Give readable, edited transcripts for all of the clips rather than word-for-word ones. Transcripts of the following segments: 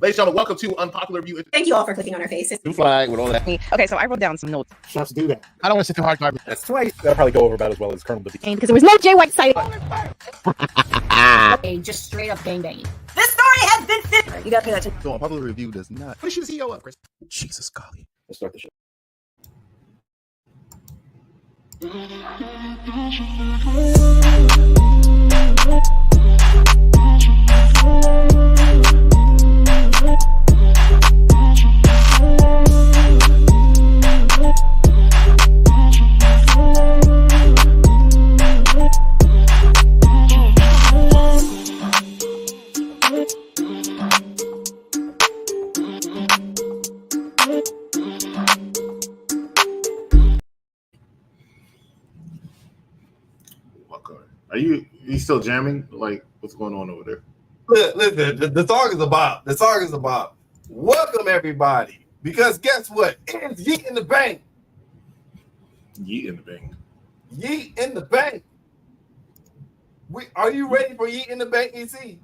Ladies and gentlemen, welcome to Unpopular Review. Thank you all for clicking on our faces. Blue flag with all that. Okay, so I wrote down some notes. Chefs do that. I don't want to sit too hard garbage. That's twice. That'll probably go over about as well as Colonel Devine. Because there was no Jay White side. Okay, just straight up gangbanging. This story has been fit. You gotta pay that attention. So Unpopular Review does not. What is you the CEO of, Chris? Jesus golly. Let's start the show. Are you still jamming? Like, what's going on over there? Listen, the song is about. The song is about. Welcome everybody, because guess what? It's Yeet in the Bank. Yeet in the Bank. Yeet in the Bank. Are you ready for Yeet in the Bank, EC?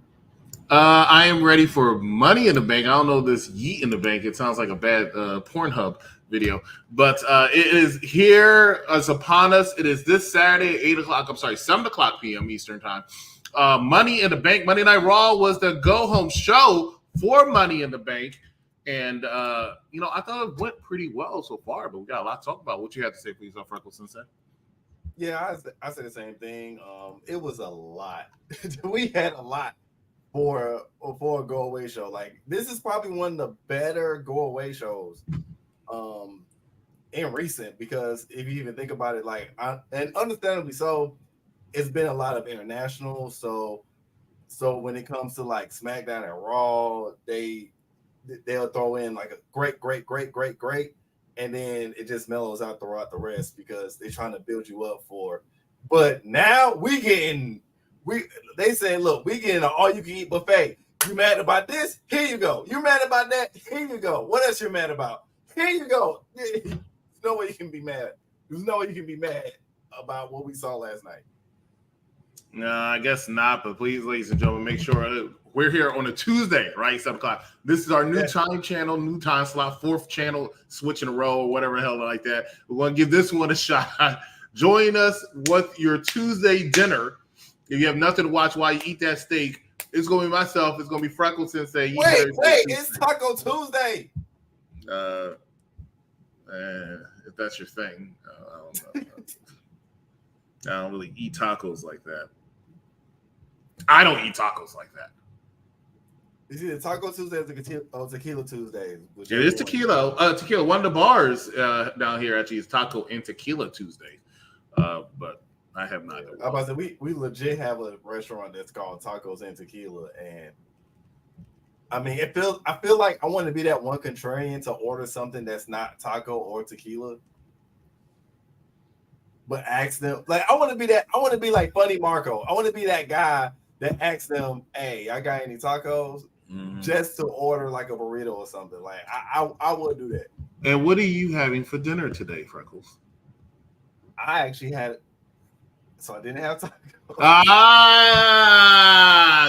I am ready for Money in the Bank. I don't know this Yeet in the Bank. It sounds like a bad Pornhub video, but it is here. It's upon us. It is this Saturday at 8 o'clock. I'm sorry, 7 o'clock p.m. Eastern time. Money in the Bank. Monday Night Raw was the go-home show for Money in the Bank, and I thought it went pretty well so far. But we got a lot to talk about. What you have to say, please, Freckles Sensei? Yeah, I said the same thing. It was a lot. We had a lot for a go away show. Like, this is probably one of the better go away shows in recent, because if you even think about it, and understandably so, it's been a lot of international. So when it comes to like SmackDown and Raw, they'll throw in like a great, and then it just mellows out throughout the rest because they're trying to build you up for. But now they say, look, we getting an all you can eat buffet. You mad about this? Here you go. You mad about that? Here you go. What else you're mad about? Here you go. There's no way you can be mad. There's no way you can be mad about what we saw last night. No, I guess not. But please, ladies and gentlemen, make sure we're here on a Tuesday, right? 7 o'clock. This is our new time channel, new time slot, 4th channel switch in a row or whatever the hell like that. We're going to give this one a shot. Join us with your Tuesday dinner. If you have nothing to watch while you eat that steak, it's going to be myself. It's going to be Freckles Sensei. Wait, it's Taco Tuesday. If that's your thing, I don't know. I don't really eat tacos like that. I don't eat tacos like that. Is it Taco Tuesday or Tequila Tuesday? It is tequila. Tequila. One of the bars down here actually is Taco and Tequila Tuesday. But I have not. I'm about to say, we legit have a restaurant that's called Tacos and Tequila, and I mean, I feel like I want to be that one contrarian to order something that's not taco or tequila, but ask them, like, I want to be like Funny Marco. I want to be that guy that asks them, "Hey, I got any tacos?" Just to order like a burrito or something. Like, I would do that. And what are you having for dinner today, Freckles? I actually had it. So I didn't have tacos.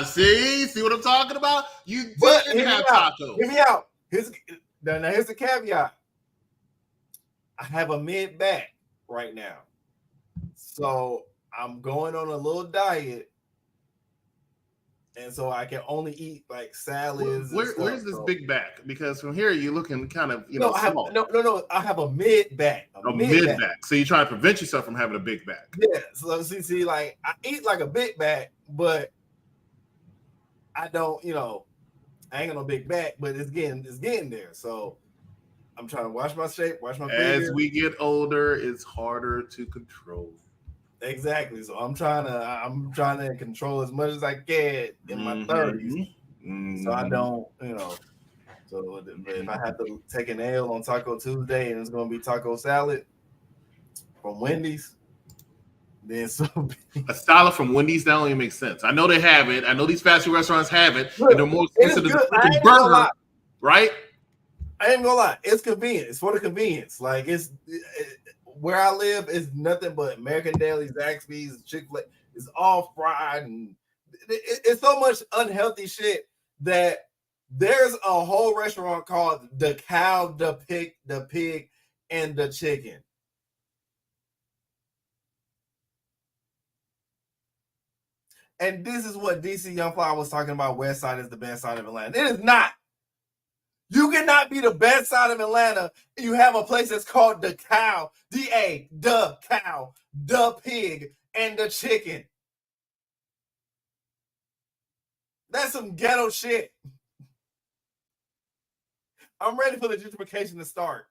See what I'm talking about? You didn't have tacos. Hear me out. Here's the caveat. I have a mid-back right now. So I'm going on a little diet. And so I can only eat like salads. Where's this big back? Because from here you're looking kind of, No, I have a mid-back. A mid-back. So you're trying to prevent yourself from having a big back. Yeah. So see, like, I eat like a big back, but I don't, I ain't got no big back, but it's getting there. So I'm trying to watch my shape, watch my figure. As we get older, it's harder to control. Exactly. So I'm trying to control as much as I can in my 30s. So I don't, So if I have to take an L on Taco Tuesday and it's going to be taco salad from Wendy's, then so a salad from Wendy's, that only makes sense. I know they have it. I know these fast food restaurants have it, and they're more expensive than the burger, right? I ain't gonna lie. It's convenient. It's for the convenience. Like, where I live is nothing but American Deli, Zaxby's, Chick-fil-A. It's all fried, and it's so much unhealthy shit that There's a whole restaurant called the Cow, the Pig, and the Chicken. And this is what DC Young Fly was talking about. West Side is the best side of Atlanta. It is not. You cannot be the best side of Atlanta. You have a place that's called the Cow, the Cow, the Pig, and the Chicken. That's some ghetto shit. I'm ready for the gentrification to start.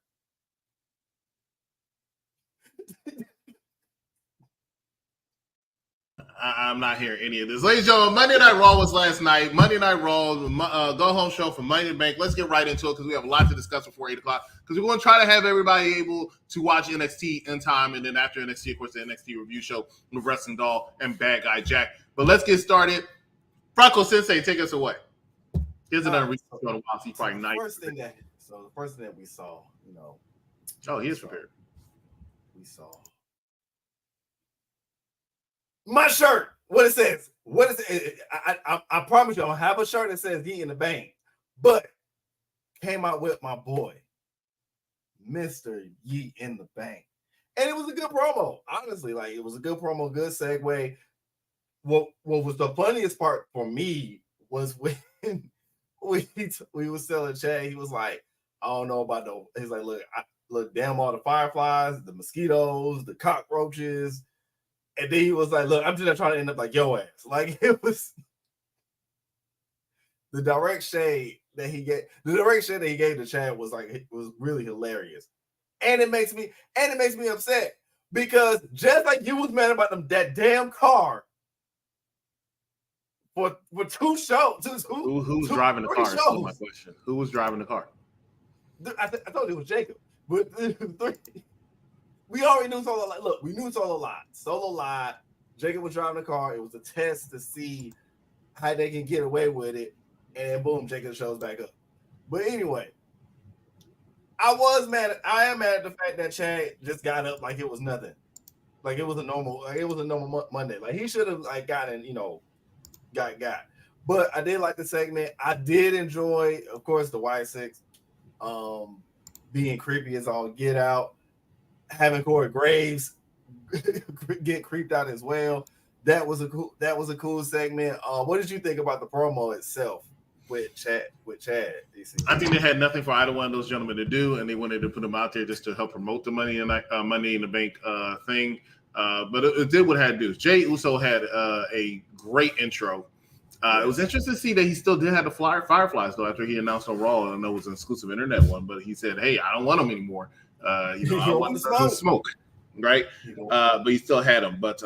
I'm not hearing any of this. Ladies and gentlemen, Monday Night Raw was last night. Monday Night Raw, go home show for Money in the Bank. Let's get right into it because we have a lot to discuss before 8 o'clock. Because we're going to try to have everybody able to watch NXT in time. And then after NXT, of course, the NXT review show with Wrestling Doll and Bad Guy Jack. But let's get started. Franco Sensei, take us away. Here's another reason to go to watch. He's probably nice. The first thing that we saw, Oh, he is prepared. We saw my shirt. What it says? What is it? I promise you, I don't have a shirt that says "Ye in the Bank," but came out with my boy, Mr. Ye in the Bank, and it was a good promo. Honestly, like it was a good promo, good segue. What was the funniest part for me was when we was selling Chad. He was like, "I don't know about the." He's like, "Look, damn all the fireflies, the mosquitoes, the cockroaches." And then he was like, "Look, I'm just not trying to end up like your ass." Like it was the direct shade that he gave. The direct shade that he gave to Chad was like it was really hilarious, and it makes me upset because just like you was mad about that damn car for 2 shows. Who's driving the car? That's my question. Who was driving the car? I thought it was Jacob, but we already knew Solo. Like, look, we knew Solo lied. Solo lied. Jacob was driving the car. It was a test to see how they can get away with it, and then boom, Jacob shows back up. But anyway, I am mad at the fact that Chad just got up like it was nothing, like it was a normal Monday. Like he should have like gotten, got. But I did like the segment. I did enjoy, of course, the Y6 being creepy as all get out. Having Corey Graves get creeped out as well. That was a cool segment. What did you think about the promo itself with Chad? DC? I think they had nothing for either one of those gentlemen to do, and they wanted to put them out there just to help promote the Money in the Bank thing. But it did what it had to do. Jey Uso had a great intro. It was interesting to see that he still did have the Fireflies though after he announced on Raw. I know it was an exclusive internet one, but he said, "Hey, I don't want them anymore. I want the smoke, right?" But he still had them. But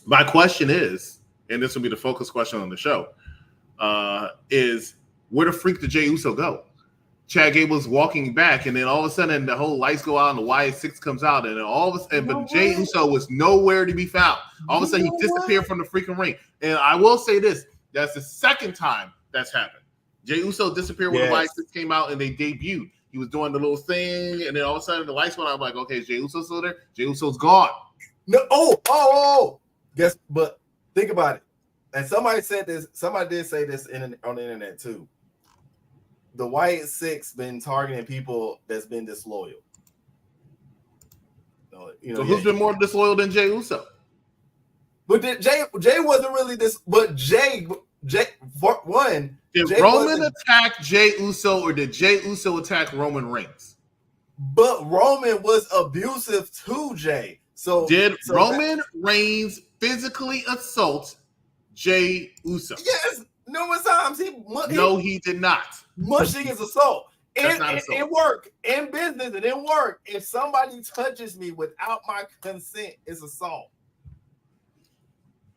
my question is, and this will be the focus question on the show, is where the freak did Jey Uso go? Chad Gable's walking back, and then all of a sudden the whole lights go out and the Y6 comes out, and then all of a sudden, but Jey Uso was nowhere to be found. All of a sudden, he disappeared from the freaking ring. And I will say this: that's the second time that's happened. Jey Uso disappeared when the Y6 came out and they debuted. He was doing the little thing, and then all of a sudden the lights went out. I'm like, okay, is Jey Uso still there? Jey Uso's gone. No, guess, but think about it. And somebody said this. Somebody did say this on the internet too. The Y6 been targeting people that's been disloyal. So who's been more disloyal than Jey Uso? But Jay wasn't really this. But Jay for one. Did Roman attack Jey Uso or did Jey Uso attack Roman Reigns? But Roman was abusive to Jay. So Roman Reigns physically assault Jey Uso? Yes, numerous times. He did not. Mushing is assault. It work in business. It didn't work. If somebody touches me without my consent, it's assault.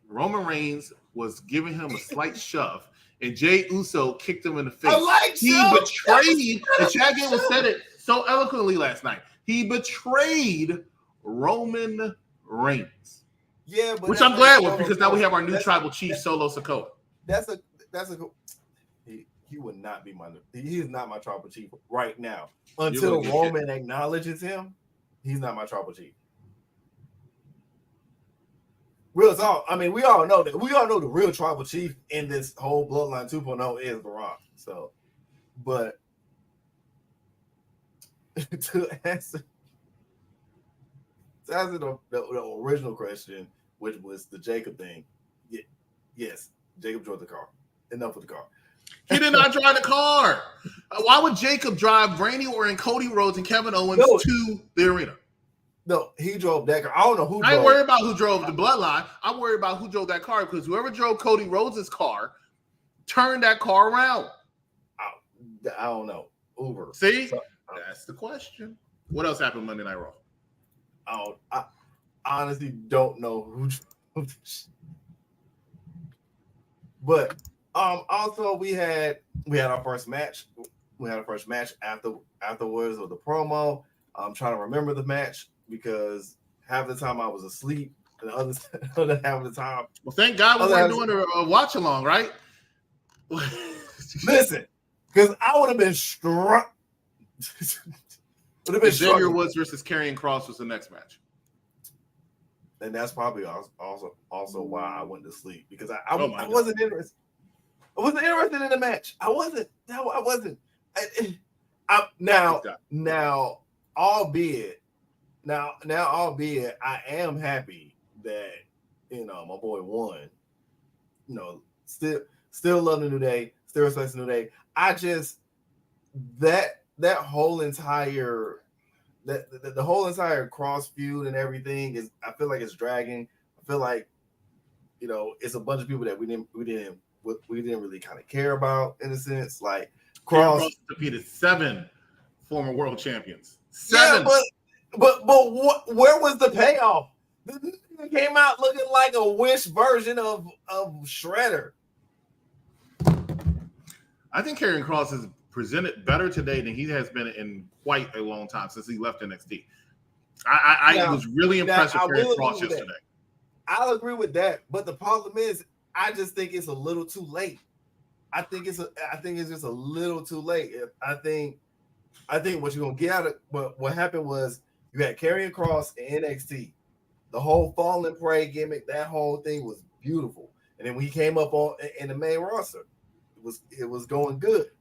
Roman Reigns was giving him a slight shove, and Jey Uso kicked him in the face. He betrayed, and Chad Gable said it so eloquently last night. He betrayed Roman Reigns. Yeah, but which I'm glad with because now we have our new tribal chief, Solo Sikoa. That's a cool. He would not be he is not my tribal chief right now. Until Roman acknowledges him, he's not my tribal chief. Real talk. I mean, we all know that. We all know the real tribal chief in this whole Bloodline 2.0 is The Rock. So, but to answer the original question, which was the Jacob thing, yes, Jacob drove the car. Enough with the car. He did not drive the car. Why would Jacob drive Randy Orton, Cody Rhodes, and Kevin Owens to the arena? No, he drove that car. I don't know who drove. I ain't worried about who drove the Bloodline. I'm worried about who drove that car, because whoever drove Cody Rhodes' car turned that car around. I don't know. Uber. See? That's the question. What else happened Monday Night Raw? I honestly don't know who drove this. But also we had our first match. We had our first match afterwards of the promo. I'm trying to remember the match because half the time I was asleep, and the other half of the time. Well, thank God we weren't doing a watch along, right? Listen, because I would have been struck. Xavier Woods versus Karrion Kross was the next match, and that's probably also why I went to sleep, because I wasn't interested. I wasn't interested in the match. I wasn't. No, I wasn't. Now, albeit, I am happy that my boy won. Still love the New Day. Still respect the New Day. I just that whole entire the whole entire Cross feud and everything is. I feel like it's dragging. I feel like it's a bunch of people that we didn't really kind of care about, in a sense. Like Cross defeated 7 former world champions. 7. Yeah, but where was the payoff? The nigga came out looking like a Wish version of Shredder. I think Karrion Kross has presented better today than he has been in quite a long time since he left NXT. I was really impressed with Karrion Kross yesterday. I'll agree with that, but the problem is, I just think it's a little too late. I think it's just a little too late. I think what you're gonna get out of what happened was you had Karrion Kross in NXT. The whole Fall and Pray gimmick, that whole thing was beautiful. And then when he came up in the main roster, it was going good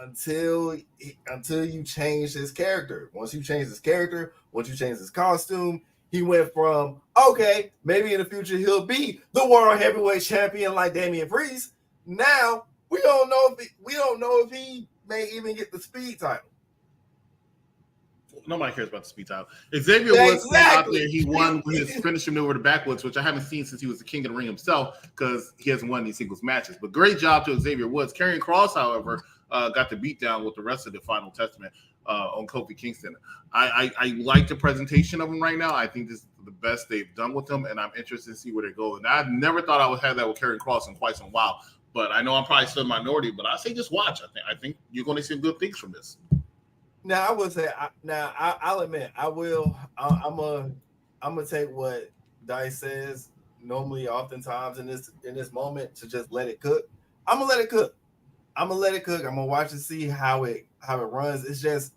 until you changed his character. Once you change his character, once you change his costume, he went from, okay, maybe in the future he'll be the world heavyweight champion like Damian Priest. Now we don't know if he may even get the speed title. Nobody cares about the speed title. Xavier Woods out there. He won his finishing over the backwoods, which I haven't seen since he was the king of the ring himself, because he hasn't won any singles matches. But great job to Xavier Woods. Karrion Kross, however, got the beat down with the rest of the Final Testament on Kofi Kingston. I like the presentation of him right now. I think this is the best they've done with him, and I'm interested to see where they go. And I never thought I would have that with Karrion Kross in quite some while. But I know I'm probably still a minority, but I say just watch. I think you're going to see good things from this. Now I would say, I'll admit, I will. I'm gonna take what Dice says normally, oftentimes in this moment, to just let it cook. I'm gonna let it cook. I'm gonna watch and see how it runs. It's just,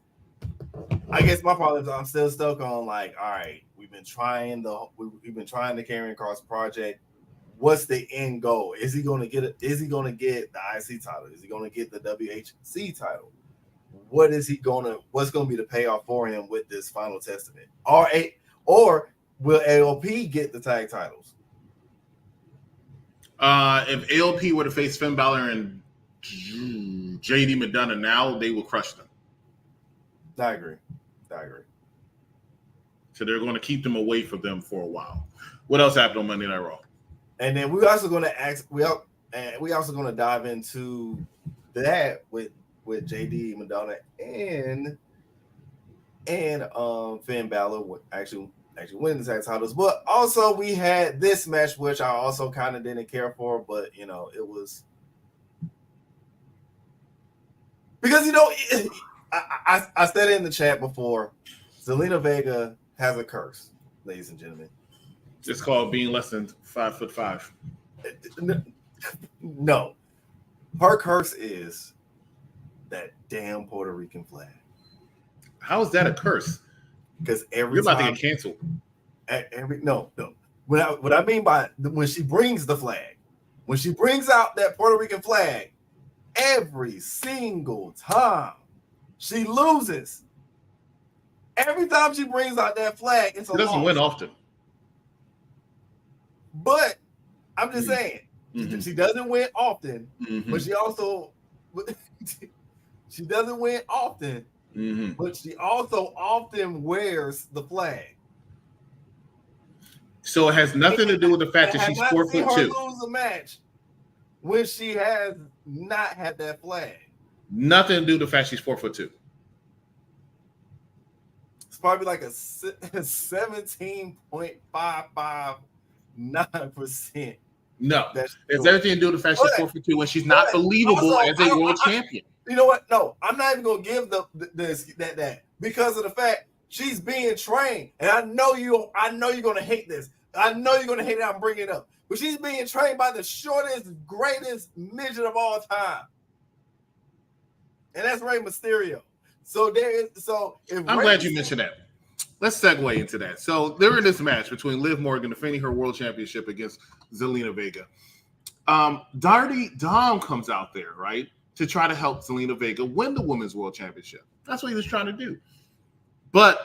I guess my problem is I'm still stuck on, like, all right, we've been trying the Karrion Kross project. What's the end goal? Is he gonna get the IC title? Is he gonna get the WHC title? What's gonna be the payoff for him with this Final Testament? Or will AOP get the tag titles? If AOP were to face Finn Balor and JD McDonough now, they will crush them. I agree. So they're going to keep them away from them for a while. What else happened on Monday Night Raw? And then we're also going to dive into that with JD McDonough and Finn Balor actually winning the tag titles. But also we had this match, which I also kind of didn't care for, but it was because I said it in the chat before. Zelina Vega has a curse, ladies and gentlemen. It's called being less than 5'5". No, her curse is that damn Puerto Rican flag. How is that a curse? Because you're about to get canceled. what I mean by when she brings the flag, when she brings out that Puerto Rican flag, every single time she loses. Every time she brings out that flag, it's a loss. She doesn't win often. But I'm just saying, she doesn't win often, but she also she doesn't win often, but she also often wears the flag. So it has nothing to do with the fact that she's 4'2". Lose a match when she has not had that flag. Nothing to do with the fact she's 4'2". It's probably like a 17.559%. No, it's everything to do with the fact she's 4'2" when she's not believable also, as a world champion. You know what? No, I'm not even gonna give that because of the fact she's being trained, and I know you're gonna hate this. I know you're gonna hate it. I'm bringing it up, but she's being trained by the shortest, greatest midget of all time, and that's Rey Mysterio. I'm glad you mentioned that. Let's segue into that. So they're in this match between Liv Morgan defending her world championship against Zelina Vega. Dirty Dom comes out there, right, to try to help Zelina Vega win the women's world championship. That's what he was trying to do. But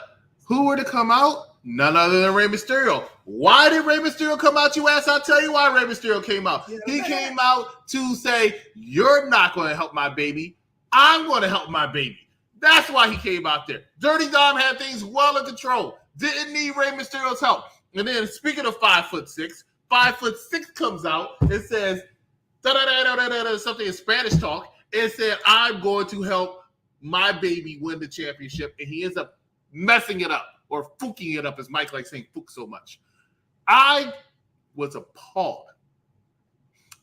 who were to come out? None other than Rey Mysterio. Why did Rey Mysterio come out, you ass? I'll tell you why Rey Mysterio came out. He came out to say, you're not going to help my baby. I'm going to help my baby. That's why he came out there. Dirty Dom had things well in control. Didn't need Rey Mysterio's help. And then speaking of 5'6", 5'6" comes out and says, something in Spanish talk, and said, I'm going to help my baby win the championship. And he ends up messing it up or fooking it up, as Mike likes saying fook so much. I was appalled.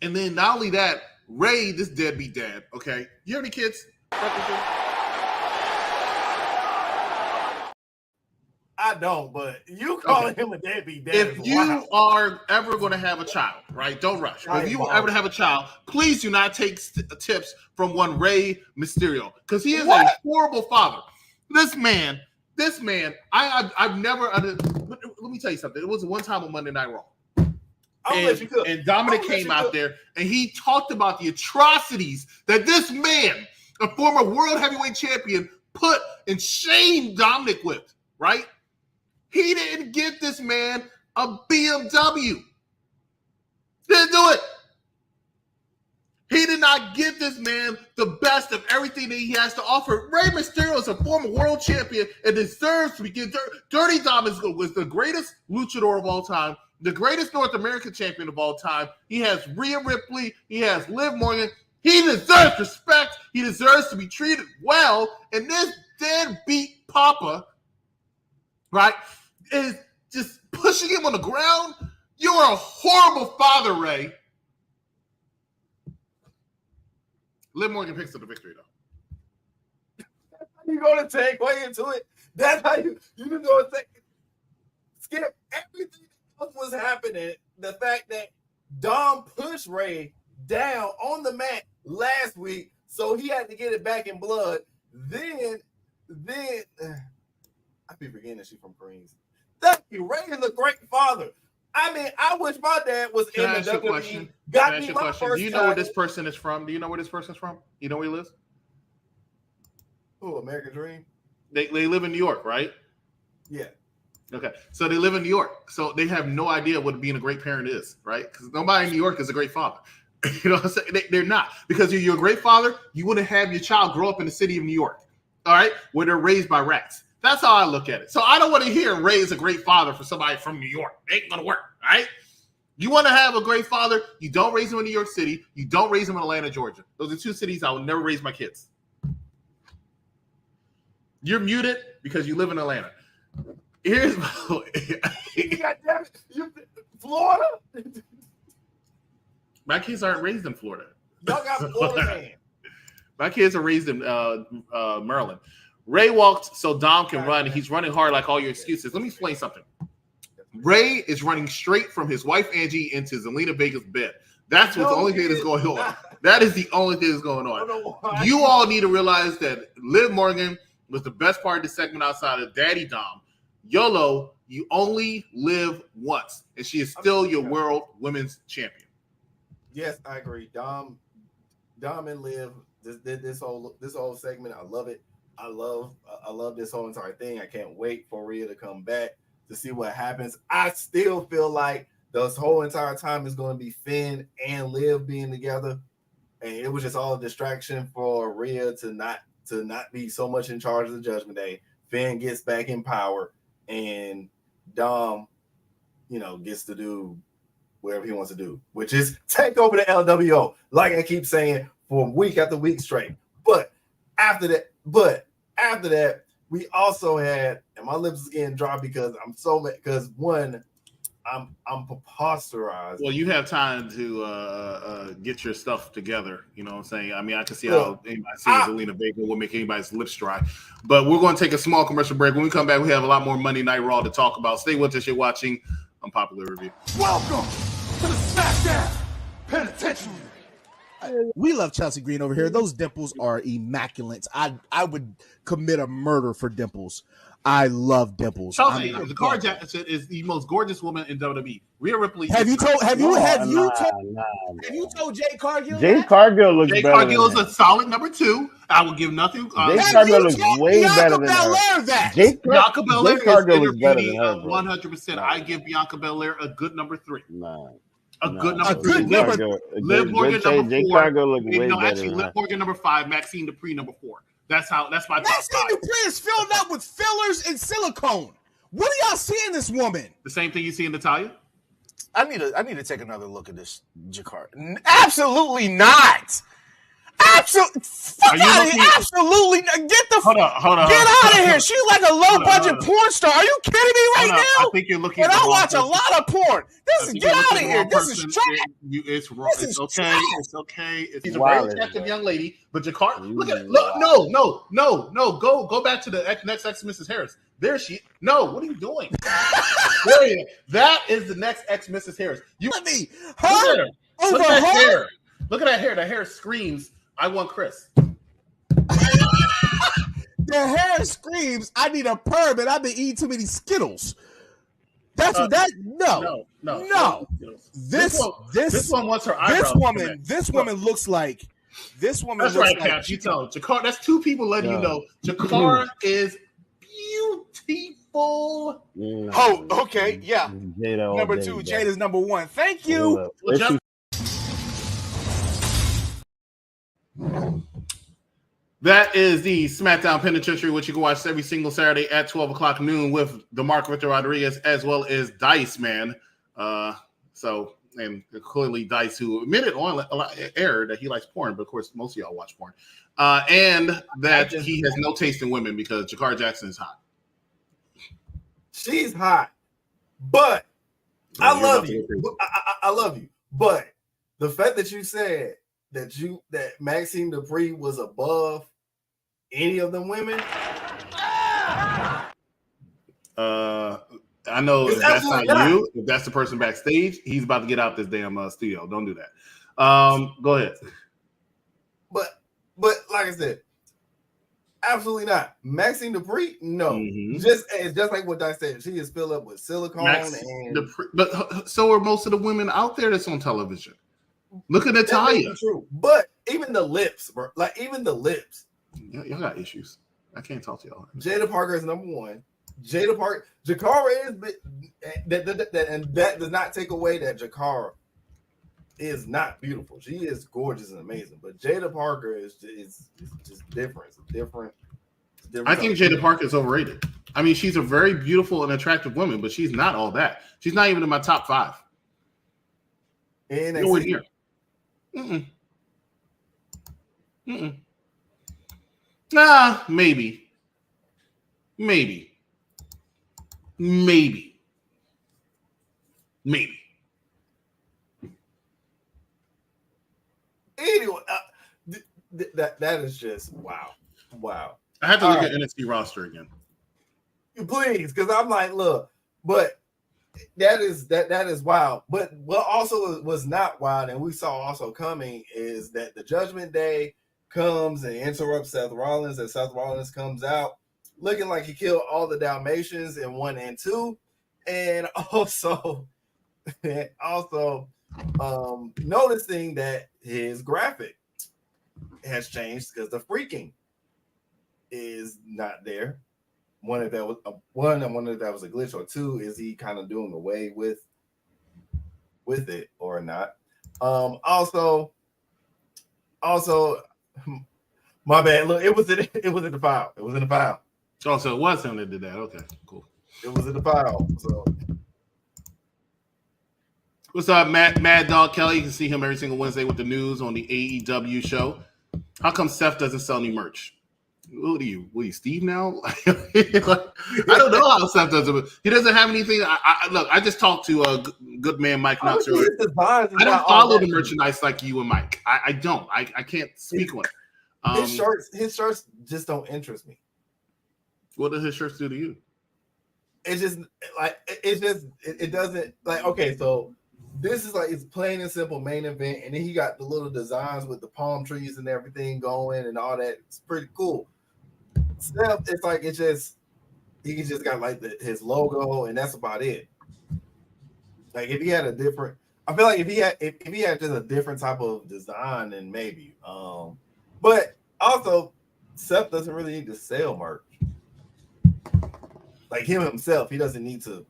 And then not only that, Ray, this deadbeat dad, okay? You have any kids? I don't, but you calling him a deadbeat dad. If you are ever going to have a child, right? Don't rush. But if you ever have a child, please do not take tips from one Rey Mysterio, because he is a horrible father. This man, I've never. Let me tell you something. It was one time on Monday Night Raw. And Dominic came out there and he talked about the atrocities that this man, a former world heavyweight champion, put and shamed Dominic with, right? He didn't get this man a BMW. Didn't do it. He did not get this man the best of everything that he has to offer. Rey Mysterio is a former world champion and deserves to be given. Dirty Dom was the greatest luchador of all time, the greatest North American champion of all time. He has Rhea Ripley. He has Liv Morgan. He deserves respect. He deserves to be treated well. And this deadbeat papa, right, is just pushing him on the ground. You are a horrible father, Ray. Liv Morgan picks up the victory, though. You're going to take way into it. That's how you're going to skip everything else was happening. The fact that Dom pushed Ray down on the mat last week, so he had to get it back in blood. Then I be forgetting that she's from Queens. Thank you. Ray is a great father. I mean, I wish my dad was in the WWE. Got me my first. Do you know where this person is from? Do you know where this person's from? You know where he lives? Who, American Dream? They live in New York, right? Yeah. Okay. So they live in New York. So they have no idea what being a great parent is, right? Because nobody in New York is a great father. You know what I'm saying? They're not. Because you're a great father, you wouldn't have your child grow up in the city of New York, all right, where they're raised by rats. That's how I look at it. So I don't want to hear Ray is a great father for somebody from New York. It ain't going to work, all right? You want to have a great father, you don't raise him in New York City. You don't raise him in Atlanta, Georgia. Those are two cities I will never raise my kids. You're muted because you live in Atlanta. Here's Florida? My kids aren't raised in Florida. Y'all got Florida man. My kids are raised in Maryland. Ray walked so Dom can run. He's running hard like all your excuses. Let me explain something. Ray is running straight from his wife Angie into Zelina Vega's bed. That's what's the only thing that's going on. That is the only thing that's going on. You all need to realize that Liv Morgan was the best part of the segment outside of Daddy Dom. YOLO, You only live once, and she is still your world women's champion. Yes, I agree. Dom and Liv, this whole segment, I love it. I love this whole entire thing. I can't wait for Rhea to come back to see what happens. I still feel like this whole entire time is going to be Finn and Liv being together, and it was just all a distraction for Rhea to not be so much in charge of the Judgment Day. Finn gets back in power, and Dom, gets to do whatever he wants to do, which is take over the LWO, like I keep saying for week after week straight. But after that, we also had, and my lips is getting dry because I'm so mad, because one, I'm preposterized. Well, you have time to get your stuff together. You know what I'm saying? I mean, I can see how anybody sees Zelina Vega will make anybody's lips dry. But we're going to take a small commercial break. When we come back, we have a lot more Monday Night Raw to talk about. Stay with us. You're watching Unpopular Review. Welcome to the SmackDown Penitentiary. We love Chelsea Green over here. Those dimples are immaculate. I would commit a murder for dimples. I love dimples. Chelsea, the card Jackson is the most gorgeous woman in WWE. Rhea Ripley. Have you told Jade Cargill? Jade Cargill looks better. Jade Cargill is a solid number 2. I will give nothing. Jade Cargill looks way better than her. Bianca Belair is better than her. 100%. I give Bianca Belair a good number 3. A good number 3. Liv Morgan number 4. Jade Cargill looks way better. Actually, Liv Morgan number 5. Maxine Dupree number 4. That's my top 5. Maxine Dupree is filled up with fillers and silicone. What do y'all see in this woman? The same thing you see in Natalya? I need to take another look at this Jakar. Absolutely not. Absolutely. Absolutely not. Hold on. Get out of here. She's like a low budget porn star. Are you kidding me right now? I think you're looking and at I watch a lot of porn. Get out of here. This is trash. It's wrong. It's okay. It's okay. She's a very attractive young lady, but Jakar, look at it. No. Go back to the next ex Mrs. Harris. There she. No, what are you doing? That is the next ex Mrs. Harris. You let me. Her over look at that hair. Look at that hair. The hair screams, I want Chris. The hair screams, I need a perm, and I've been eating too many Skittles. That's what that. No. This one wants her eyebrows. This woman looks like. This woman. That's looks right, Cap. You tell Jakar. That's 2 people letting you know Jakar is beautiful. Oh, okay, yeah. Number 2, Jade is number 1. Thank you. That is the SmackDown Penitentiary, which you can watch every single Saturday at 12 o'clock noon with DeMarco Victor Rodriguez as well as Dice Man. And clearly Dice, who admitted on air that he likes porn, but of course most of y'all watch porn. And that he has no taste in women because Jakar Jackson is hot. She's hot, but I love you. I love you. But the fact that you said that Maxine Dupree was above any of them women. I know if that's not you. If that's the person backstage, he's about to get out this damn studio. Don't do that. Go ahead. But like I said, absolutely not. Maxine Dupree, no. Just like what I said, she is filled up with silicone but so are most of the women out there that's on television. Look at Natalya. True, but even the lips, bro. Like even the lips. Y'all got issues. I can't talk to y'all. Jada Parker is number 1. Jada Parker, Jakara is, and that does not take away that Jakara is not beautiful. She is gorgeous and amazing, but Jada Parker is just different. It's different. I think Jada Parker is overrated. I mean, she's a very beautiful and attractive woman, but she's not all that. She's not even in my top 5. Nowhere near. Nah, maybe. Anyway, that is just wow. I have to look at NXT roster again. Please, because I'm like, look, but that is wild. But what also was not wild, and we saw also coming, is that the Judgment Day comes and interrupts Seth Rollins, and Seth Rollins comes out looking like he killed all the Dalmatians in 1 and 2. And also noticing that his graphic has changed because the freaking is not there. One, if that was I wonder if that was a glitch, or two, is he kind of doing away with it or not? Also, my bad. Look, it was in the file. It was in the file. Oh, so it was him that did that. Okay, cool. It was in the file. So, what's up, Mad Dog Kelly? You can see him every single Wednesday with the news on the AEW show. How come Seth doesn't sell any merch? What are you, Steve now? I don't know how Seth does it. He doesn't have anything. Look, I just talked to good man Mike Knox earlier. I don't follow the merchandise like you and Mike. I don't. I can't speak on it. His shirts just don't interest me. What does his shirts do to you? It doesn't like, okay, so this is like, it's plain and simple main event, and then he got the little designs with the palm trees and everything going and all that. It's pretty cool. Steph, it's like, he just got like his logo, and that's about it. Like, if he had a different, I feel like if he had just a different type of design, then maybe. But also, Seth doesn't really need to sell merch. Like him himself, he doesn't need to.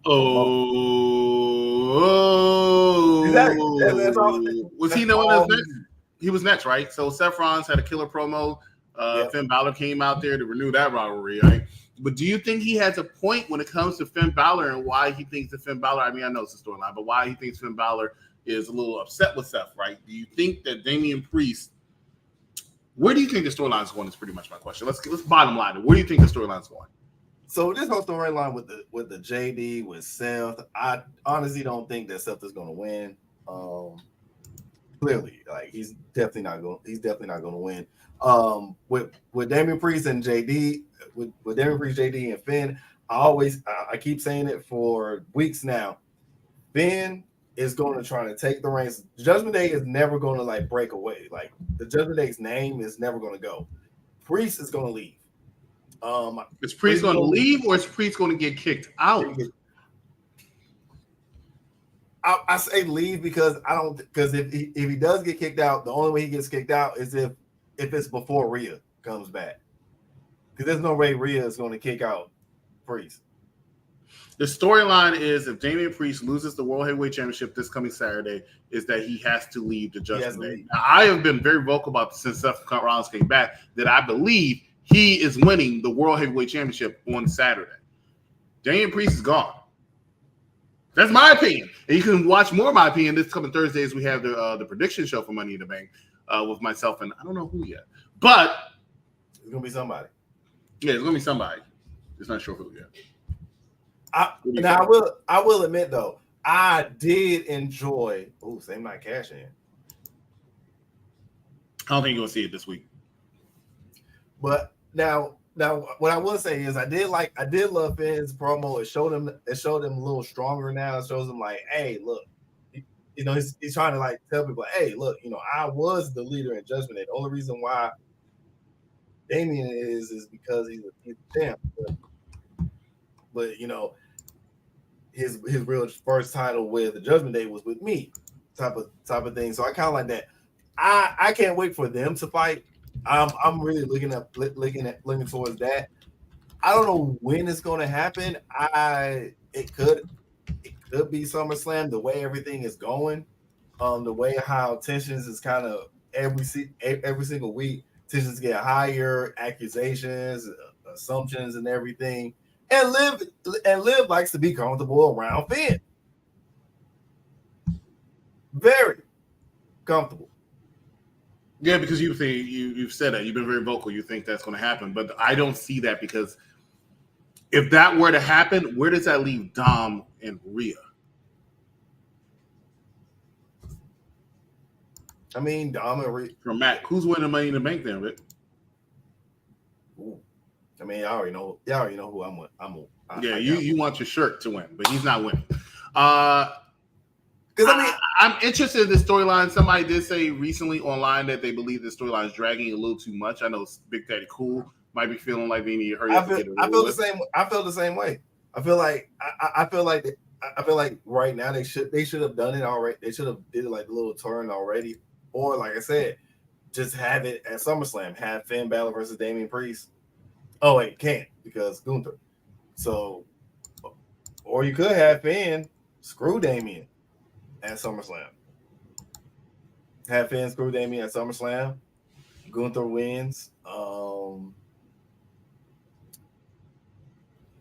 Exactly. That's all. Was he known as next? He was next, right? So Seth Rollins had a killer promo. Finn Balor came out there to renew that rivalry, right? But do you think he has a point when it comes to Finn Balor and why he thinks that Finn Balor? I mean, I know it's a storyline, but why he thinks Finn Balor is a little upset with Seth, right? Do you think that Damian Priest? Where do you think the storyline is going? Is pretty much my question. Let's bottom line it. Where do you think the storyline is going? So this whole storyline with the JD with Seth, I honestly don't think that Seth is going to win. Clearly, like he's definitely not going to win. With Damian Priest and JD, with Damian Priest, JD, and Finn, I keep saying it for weeks now. Finn is going to try to take the reins. Judgment Day is never going to like break away. Like the Judgment Day's name is never going to go. Priest is going to leave. Is Priest going to leave, or is Priest going to get kicked out? I say leave because if he does get kicked out, the only way he gets kicked out is if it's before Rhea comes back. Because there's no way Rhea is going to kick out Priest. The storyline is if Damian Priest loses the World Heavyweight Championship this coming Saturday, is that he has to leave the Judgment Day. Now, I have been very vocal about this since Seth Rollins came back that I believe he is winning the World Heavyweight Championship on Saturday. Damian Priest is gone. That's my opinion. And you can watch more of my opinion this coming Thursday as we have the prediction show for Money in the Bank with myself and I don't know who yet. But it's going to be somebody. Yeah, it's going to be somebody. It's not sure who yet. I will admit, though, I did enjoy same night cash in. I don't think you're going to see it this week. But now, what I will say is I did love Finn's promo. It showed him a little stronger now. It shows him like, hey, look, he's trying to like tell people, hey, look, I was the leader in Judgment Day. The only reason why Damian is because he's a champ. But his real first title with the Judgment Day was with me, type of thing. So I kind of like that. I can't wait for them to fight. I'm really looking towards that. I don't know when it's going to happen. It could be SummerSlam. The way everything is going, the way how tensions is kind of every single week, tensions get higher, accusations, assumptions, and everything. And Liv likes to be comfortable around Finn. Very comfortable. Yeah, because you've said that. You've been very vocal. You think that's going to happen. But I don't see that because if that were to happen, where does that leave Dom and Rhea? I mean, Dom and Rhea. From Matt, who's winning Money in the Bank then, Rick? I mean, y'all already know who I'm with. You want your shirt to win, but he's not winning. Because I'm interested in this storyline. Somebody did say recently online that they believe this storyline is dragging a little too much. I know Big Daddy Cool might be feeling like they need to hurry up. I feel the same way. I feel like right now they should have done it already. They should have did it like a little turn already, or like I said, just have it at SummerSlam. Have Finn Balor versus Damian Priest. Oh wait, can't because Gunther. So, or you could have Finn screw Damian at SummerSlam. Have Finn screw Damian at SummerSlam. Gunther wins.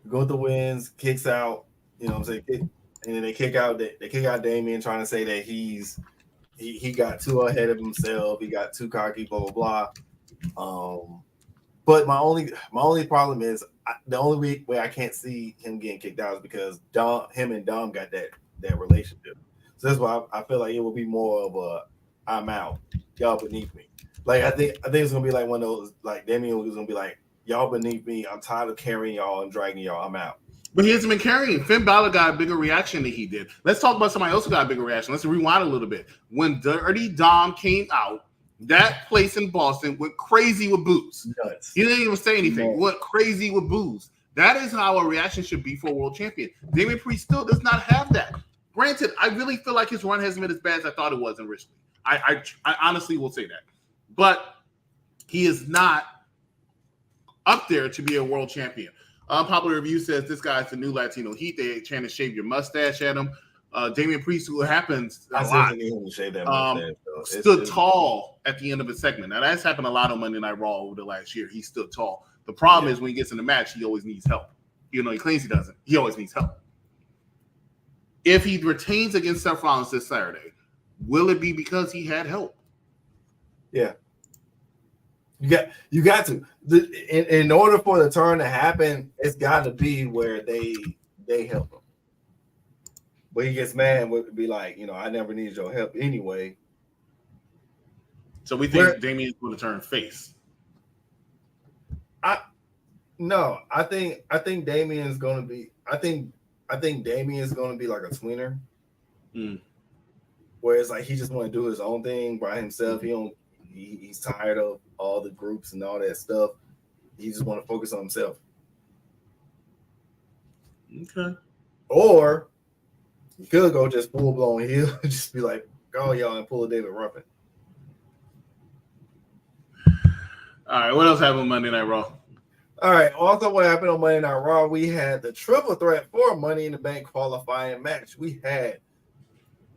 Gunther wins, kicks out. You know what I'm saying? And then they kick out Damian, trying to say that he got too ahead of himself. He got too cocky. Blah blah blah. But my only problem is the only way I can't see him getting kicked out is because him and Dom got that relationship. So that's why I feel like it will be more of a I'm out. Y'all beneath me. Like I think it's gonna be like one of those, like Damian was gonna be like, y'all beneath me. I'm tired of carrying y'all and dragging y'all. I'm out. But he hasn't been carrying. Finn Balor got a bigger reaction than he did. Let's talk about somebody else who got a bigger reaction. Let's rewind a little bit. When Dirty Dom came out, that place in Boston went crazy with boos. Nuts. He didn't even say anything. He went crazy with boos. That is how a reaction should be for a world champion. Damian Priest still does not have that. Granted, I really feel like his run hasn't been as bad as I thought it was originally. I honestly will say that. But he is not up there to be a world champion. Popular Review says this guy's the new Latino Heat. They trying to shave your mustache at him. Damian Priest, who happens a lot, stood tall at the end of his segment. Now, that's happened a lot on Monday Night Raw over the last year. He stood tall. The problem is when he gets in the match, he always needs help. Even though he claims he doesn't, he always needs help. If he retains against Seth Rollins this Saturday, will it be because he had help? Yeah. You got to. In order for the turn to happen, it's got to be where they help him. But he gets mad, would be like, I never needed your help anyway. So we think Damian's going to turn face. I think Damian's going to be. I think Damian's going to be like a tweener. Where it's like he just want to do his own thing by himself. He's tired of all the groups and all that stuff. He just want to focus on himself. Okay. Or he could go just full blown heel, just be like, go y'all and pull a David Ruffin. All right, what else happened on Monday Night Raw? All right, also what happened on Monday Night Raw, we had the triple threat for Money in the Bank qualifying match.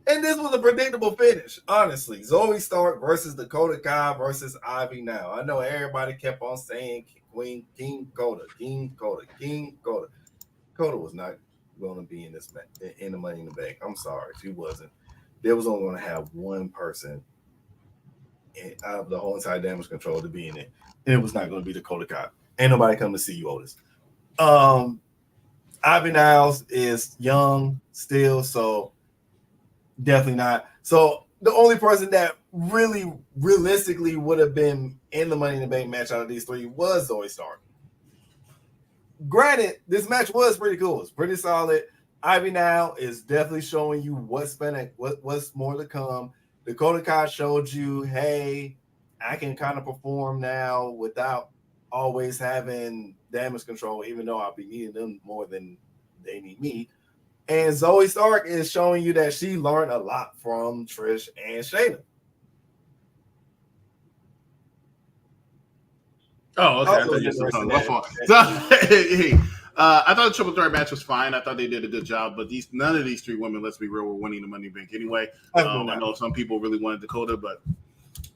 And this was a predictable finish, honestly. Zoe Stark versus Dakota Kai versus Ivy Nile. I know everybody kept on saying King Coda. Coda was not going to be in this match, in the Money in the Bank. I'm sorry, she wasn't. They was only going to have one person out of the whole entire Damage Control to be in it, and it was not going to be Dakota Kai. Ain't nobody come to see you, Otis. Ivy Niles is young still, so definitely not. So the only person that really realistically would have been in the Money in the Bank match out of these three was Zoe Stark. Granted, this match was pretty cool. It's pretty solid. Ivy Nile is definitely showing you what's more to come. Dakota Kai showed you, hey, I can kind of perform now without always having Damage Control, even though I'll be needing them more than they need me. And Zoe Stark is showing you that she learned a lot from Trish and Shayna. Oh, okay. I thought you were talking about my fault. I thought the triple threat match was fine. I thought they did a good job, but none of these three women, let's be real, were winning the Money Bank anyway. I know some people really wanted Dakota, but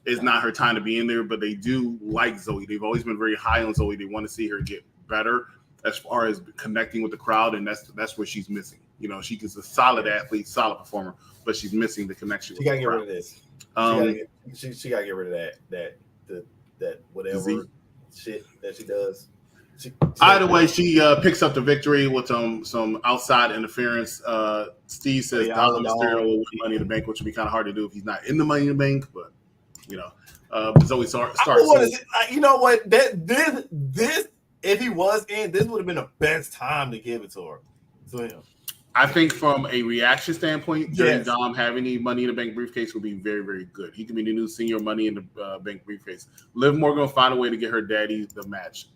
it's not her time to be in there. But they do like Zoe. They've always been very high on Zoe. They want to see her get better as far as connecting with the crowd, and that's where she's missing. She's a solid athlete, solid performer, but she's missing the connection. She gotta get rid of this. She gotta get rid of that whatever shit that she does. Either way, she picks up the victory with some outside interference. Steve says Dollar Mysterio will win Money in the Bank, which would be kind of hard to do if he's not in the Money in the Bank. But Zoe Stark. You know what? This if he was in, this would have been the best time to give it to him. I think from a reaction standpoint, Dirty Dom having the Money in the Bank briefcase will be very, very good. He can be the new senior Money in the Bank briefcase. Liv Morgan will find a way to get her daddy the match.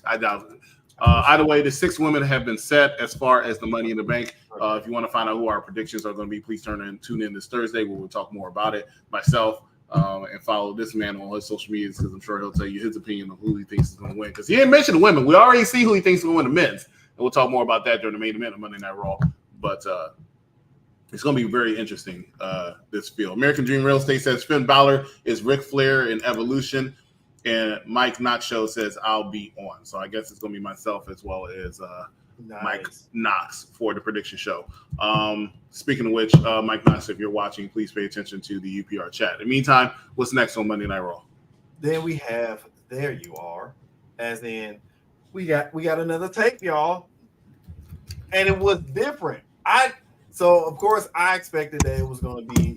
I doubt it. Either way, the 6 women have been set as far as the Money in the Bank. If you want to find out who our predictions are going to be, please tune in this Thursday where we'll talk more about it. Myself, and follow this man on his social medias because I'm sure he'll tell you his opinion on who he thinks is going to win. Because he didn't mention the women. We already see who he thinks is going to win the men's. And we'll talk more about that during the main event of Monday Night Raw. But it's going to be very interesting, this field. American Dream Real Estate says Finn Balor is Ric Flair in Evolution. And Mike Nacho says I'll be on. So I guess it's going to be myself as well as Mike Knox for the prediction show. Speaking of which, Mike Knox, if you're watching, please pay attention to the UPR chat. In the meantime, what's next on Monday Night Raw? Then we have There You Are, as in we got another tape, y'all, and it was different. So of course I expected that it was going to be,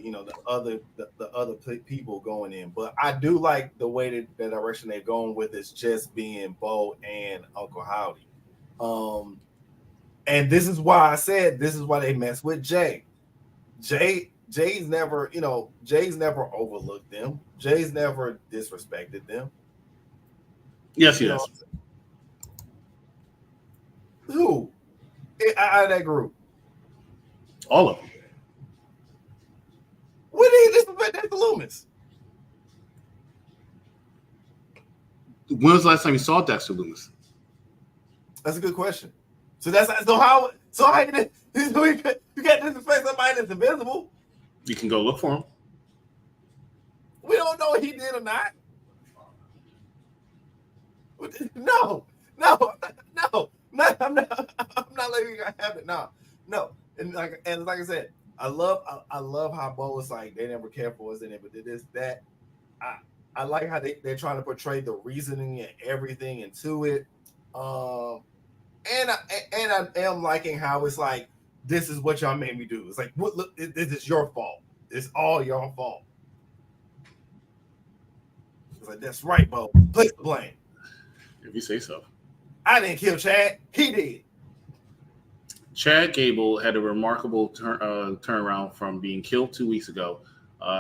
the other people going in, but I do like the way that the direction they're going with is just being Bo and Uncle Howdy. And this is why I said this is why they mess with Jay. Jay's never overlooked them. Jay's never disrespected them. Yes, he has. Who? Out of that group? All of them. When did he disrespect Dexter Lumis? When was the last time you saw Dexter Lumis? That's a good question. So how you got disrespect somebody that's invisible? You can go look for him. We don't know if he did or not. No. I'm not letting you guys have it. No. And like I said, I love how Bo was like they never cared for us, they never did this, that. I like how they're trying to portray the reasoning and everything into it. And I am liking how it's like, this is what y'all made me do. It's like, look, this is your fault. It's all your fault. It's like, that's right, Bo. Place the blame. If you say so. I didn't kill Chad. He did. Chad Gable had a remarkable turnaround from being killed 2 weeks ago,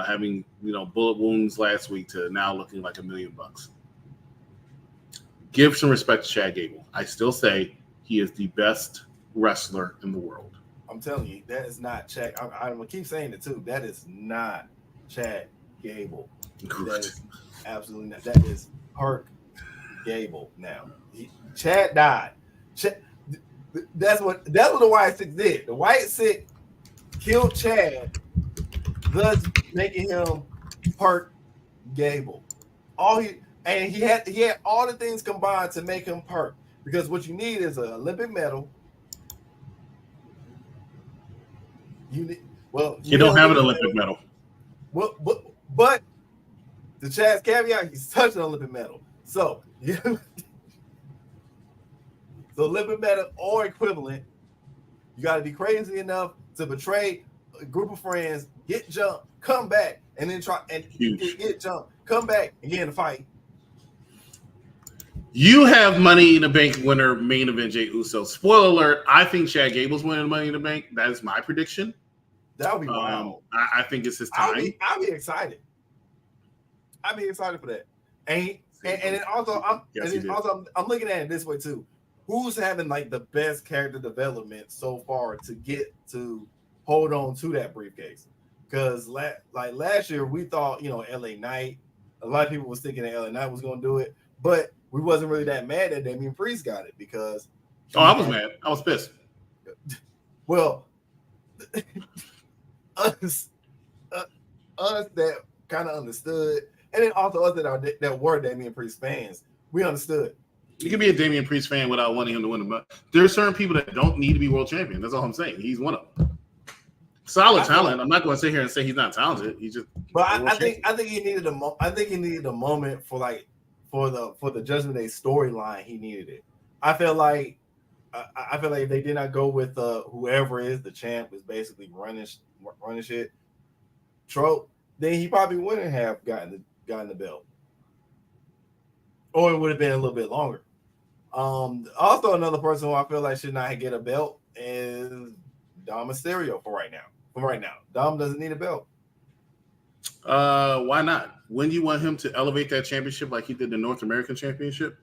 having bullet wounds last week, to now looking like $1 million. Give some respect to Chad Gable. I still say he is the best wrestler in the world. I'm telling you, that is not Chad. I'm gonna keep saying it too. That is not Chad Gable. That is absolutely not. That is Park Gable. Now, Chad died. That's what the White Six did. The White Six killed Chad, thus making him Park Gable. He had all the things combined to make him Park. Because what you need is an Olympic medal. You don't have an Olympic medal. Well, but the Chad's caveat, he's touched an Olympic medal. So the Olympic medal or equivalent, you got to be crazy enough to betray a group of friends, get jumped, come back, and then try and get jumped, come back and get in a fight. You have Money in the Bank winner, main event Jey Uso. Spoiler alert, I think Chad Gable's winning Money in the Bank. That is my prediction. That would be wild. I think it's his time. I'll be excited. I'll be excited for that. And then also, I'm looking at it this way too. Who's having like the best character development so far to get to hold on to that briefcase? Because last year we thought, LA Knight, a lot of people was thinking that LA Knight was going to do it, but we wasn't really that mad that Damian Priest got it because. I was mad. I was pissed. Well, us that kind of understood, and then also us that were Damian Priest fans, we understood. You can be a Damian Priest fan without wanting him to win, but there are certain people that don't need to be world champion. That's all I'm saying. He's one of them. Solid talent. I'm not going to sit here and say he's not talented. He's just. But I think he needed a moment for the Judgment Day storyline. He needed it. I feel like if they did not go with whoever is the champ is basically running shit, trope, then he probably wouldn't have gotten the belt, or it would have been a little bit longer. Also, another person who I feel like should not get a belt is Dom Mysterio for right now. Dom doesn't need a belt. Why not? When do you want him to elevate that championship like he did the North American Championship?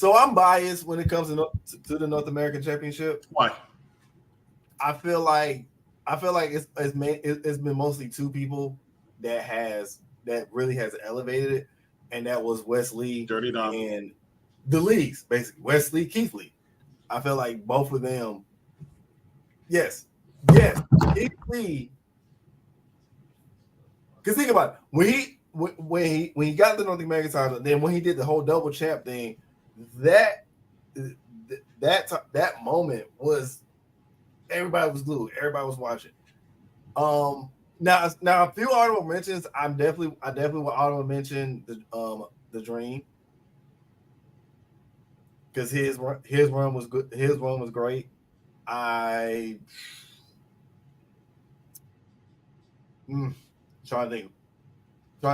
So I'm biased when it comes to the North American Championship. Why? I feel like it's been mostly two people that really has elevated it, and that was Wesley Dirty Dom and the leagues, basically Wesley, Keith Lee. I feel like both of them. Yes, Keith Lee. Because think about it, when he got the North American title, then when he did the whole double champ thing, that moment was. Everybody was glued. Everybody was watching. Now a few honorable mentions. I definitely will honorable mention the Dream, because his run was good. His run was great. Trying to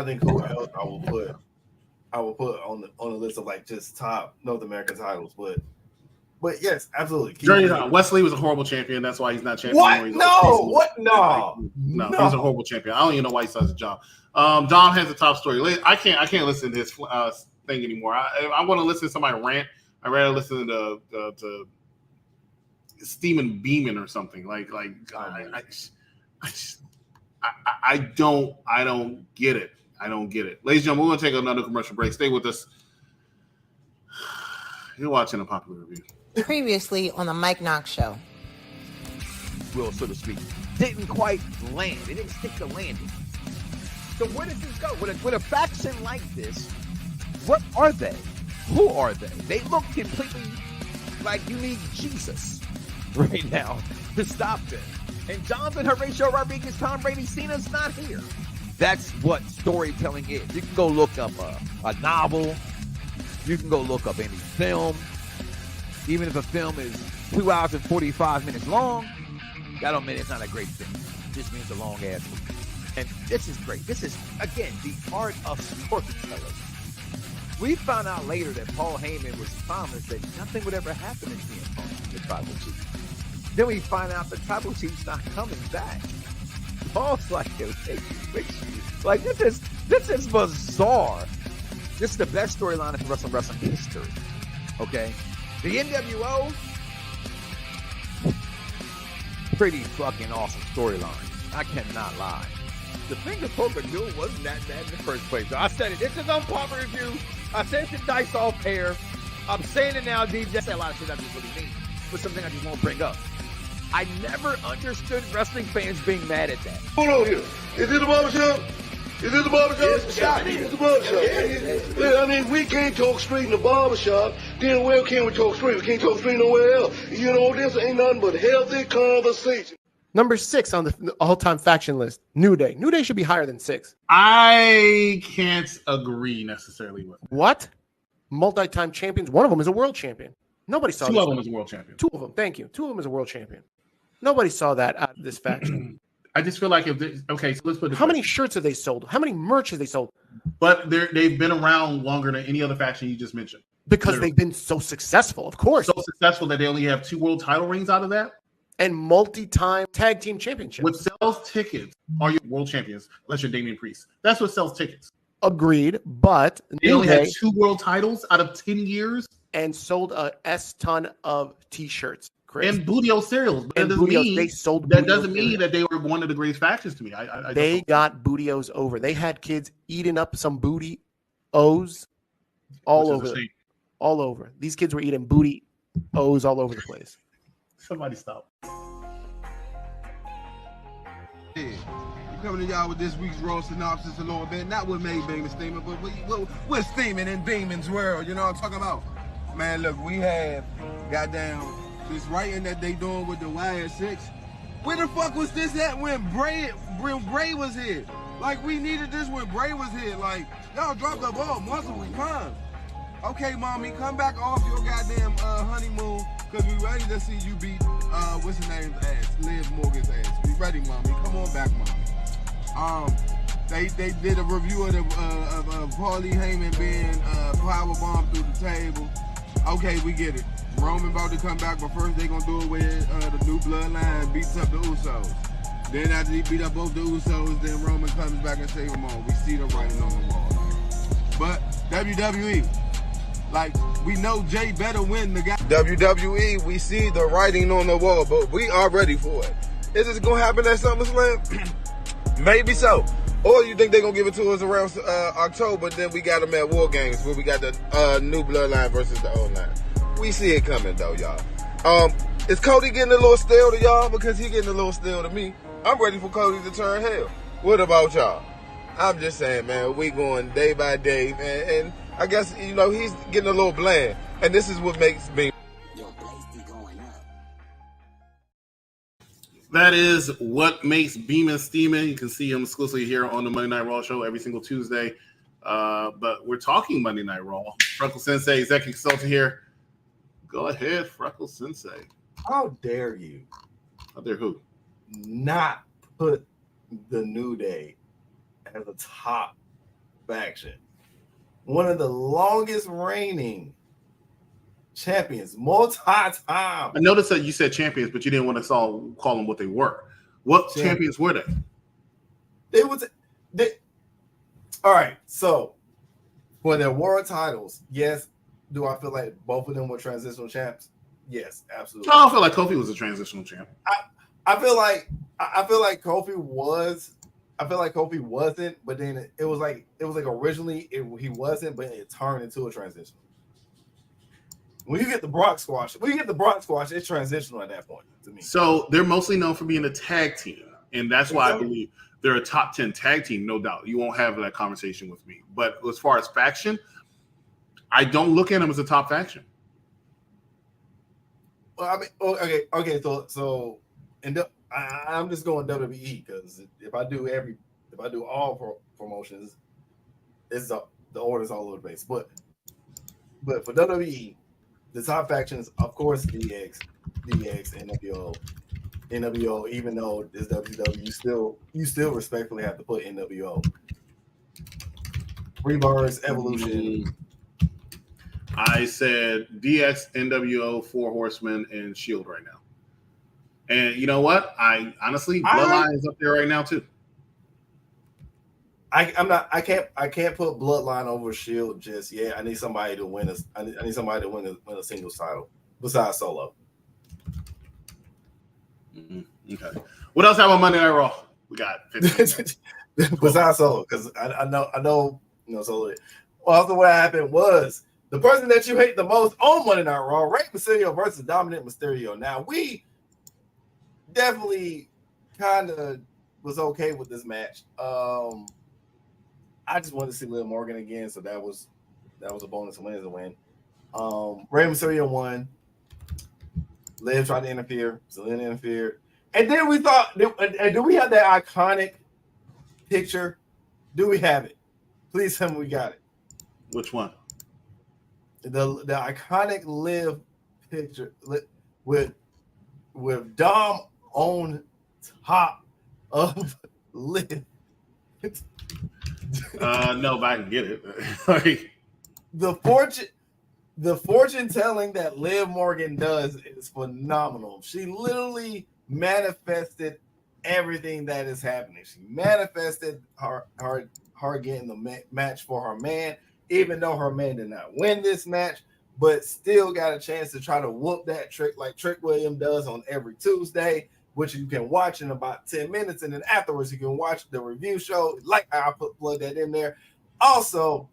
think who else I will put on the list of like just top North American titles, But yes, absolutely. Wesley was a horrible champion. That's why he's not champion. What? No. What? No. No. He's a horrible champion. I don't even know why he does his job. Dom has a top story. I can't listen to his thing anymore. I want to listen to somebody rant. I'd rather listen to Steamin' Beeman or something. I don't get it. I don't get it. Ladies and gentlemen, we're gonna take another commercial break. Stay with us. You're watching a popular review. Previously on the Mike Knox Show. Will, so to speak, didn't quite land. It didn't stick the landing. So where does this go? With a faction like this, what are they? Who are they? They look completely like you need Jesus right now to stop them. And Jonathan Horatio Rodriguez, Tom Brady, Cena's not here. That's what storytelling is. You can go look up a novel. You can go look up any film. Even if a film is 2 hours and 45 minutes long, that don't mean it's not a great film. It just means a long-ass movie. And this is great. This is, again, the art of storytelling. We found out later that Paul Heyman was promised that nothing would ever happen to CM Punk, the tribal chief. Then we find out the tribal chief's not coming back. Paul's like, like this is bizarre. This is the best storyline in wrestling history. Okay? The NWO, pretty fucking awesome storyline. I cannot lie. The finger poker duel wasn't that bad in the first place. I said it. This is on Palmer Review. I said it to Dice Off Air. I'm saying it now, DJ. I say a lot of shit I just really mean, but something I just won't bring up. I never understood wrestling fans being mad at that. Hold on here. Is it the barbershop? Is it the barbershop? It's the barbershop. Yeah, I mean, we can't talk straight in the barbershop. Then where can we talk straight? We can't talk straight nowhere else. You know, this ain't nothing but healthy conversation. Number 6 on the all-time faction list, New Day. New Day should be higher than 6. I can't agree necessarily with that. What? Multi-time champions. One of them is a world champion. Nobody saw 2 of them as a world champion. 2 of them. Thank you. 2 of them is a world champion. Nobody saw that out of this faction. I just feel like so let's put it. How many shirts have they sold? How many merch have they sold? But they've been around longer than any other faction you just mentioned. Because they've been so successful, of course. So successful that they only have 2 world title reigns out of that. And multi-time tag team championships. What sells tickets are your world champions, unless you're Damian Priest. That's what sells tickets. Agreed, but they only had 2 world titles out of 10 years. And sold a S-ton of T-shirts. Chris. And Bootio cereals. But that doesn't mean that they were one of the greatest factions to me. They got Bootios over. They had kids eating up some booty O's all over. All over. These kids were eating booty O's all over the place. Somebody stop. Yeah. Coming to y'all with this week's Raw synopsis a little bit. Not what made Beeman steaming, but what's steaming in Beeman's world. You know what I'm talking about? Man, look, we have goddamn this writing that they doing with the YS6. Where the fuck was this at when Bray was here? Like, we needed this when Bray was here. Like, y'all dropped the ball multiple times. Okay, mommy, come back off your goddamn honeymoon, because we ready to see you beat, what's his name's ass? Liv Morgan's ass. We ready, mommy. Come on back, mommy. They did a review of Paulie Heyman being powerbombed through the table. Okay, we get it. Roman about to come back, but first they gonna do it with the new bloodline, beats up the Usos. Then after he beat up both the Usos, then Roman comes back and save them all. We see the writing on the wall. But WWE, Like, we know Jay better win the guy. WWE, we see the writing on the wall, but we are ready for it. Is this gonna happen at SummerSlam? Maybe so. Or you think they're gonna give it to us around October, then we got them at War Games where we got the new bloodline versus the old line. We see it coming though, y'all. Is Cody getting a little stale to y'all? Because he getting a little stale to me. I'm ready for Cody to turn heel. What about y'all? I'm just saying, man, we going day by day, and I guess, you know, he's getting a little bland. And this is what makes me. That is what makes Beeman steaming. You can see him exclusively here on the Monday Night Raw show every single Tuesday. But we're talking Monday Night Raw. Freckle Sensei, executive consultant here. Go ahead, Freckle Sensei. How dare you? How dare who? Not put the New Day as a top faction. One of the longest reigning champions, multi-time. I noticed that you said champions, but you didn't want to call them what they were. What champions were they? All right, so for their world titles, yes. Do I feel like both of them were transitional champs? Yes, absolutely. I don't feel like Kofi was a transitional champ. I feel like Kofi was. I feel like Kofi wasn't, but then it was like originally he wasn't, but it turned into a transition. When you get the Brock squash, it's transitional at that point to me. So they're mostly known for being a tag team, and that's why I believe they're a top 10 tag team, no doubt. You won't have that conversation with me. But as far as faction, I don't look at them as a top faction. Well, I mean, okay. So, and I'm just going WWE because if I do all promotions, it's the order's all over the place. But for WWE, the top factions, of course, DX, NWO. Even though it's WW, you still respectfully have to put NWO. Rebirth, Evolution. I said DX, NWO, Four Horsemen, and Shield right now. And you know what? I honestly, Bloodline is up there right now too. I can't put Bloodline over Shield just yet. I need somebody to win I need somebody to win a singles title besides Solo. Mm-hmm. Okay. What else have on Monday Night Raw? We got 15 besides Solo, because I know Solo. Well, also what happened was the person that you hate the most on Monday Night Raw, Rey Mysterio versus Dominic Mysterio. Now, we definitely kind of was okay with this match. I just wanted to see Liv Morgan again, so that was a bonus. Win is a win. Rey Mysterio won. Liv tried to interfere. Zelina interfered. And then we thought, do we have that iconic picture? Do we have it? Please tell me we got it. Which one? The iconic Liv picture with Dom on top of Liv. No, but I can get it. Like, the fortune telling that Liv Morgan does is phenomenal. She literally manifested everything that is happening. She manifested her getting the match for her man, even though her man did not win this match, but still got a chance to try to whoop that trick like Trick William does on every Tuesday, which you can watch in about 10 minutes. And then afterwards, you can watch the review show. Like I plug that in there. Also,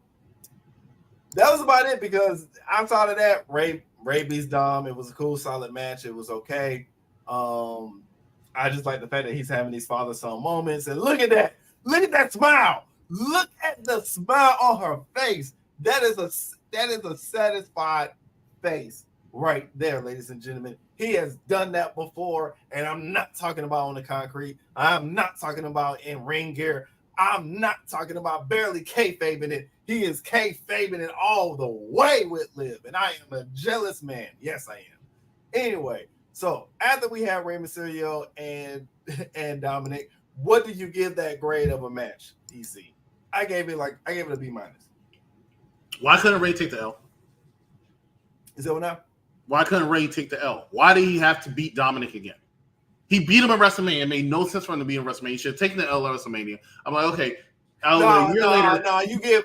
that was about it because outside of that, Rey Vs Dom, it was a cool, solid match. It was okay. I just like the fact that he's having these father-son moments. And look at that. Look at that smile. Look at the smile on her face. That is a satisfied face right there, ladies and gentlemen. He has done that before, and I'm not talking about on the concrete. I'm not talking about in ring gear. I'm not talking about barely kayfabing it. He is kayfabing it all the way with Liv, and I am a jealous man. Yes, I am. Anyway, so after we have Rey Mysterio and Dominic, what do you give that grade of a match, EC? I gave it a B-. Why couldn't Rey take the L? Is that what now? Why couldn't Rey take the L? Why did he have to beat Dominic again? He beat him at WrestleMania. It made no sense for him to beat him at WrestleMania. He should have taken the L at WrestleMania. I'm like, okay, a year later,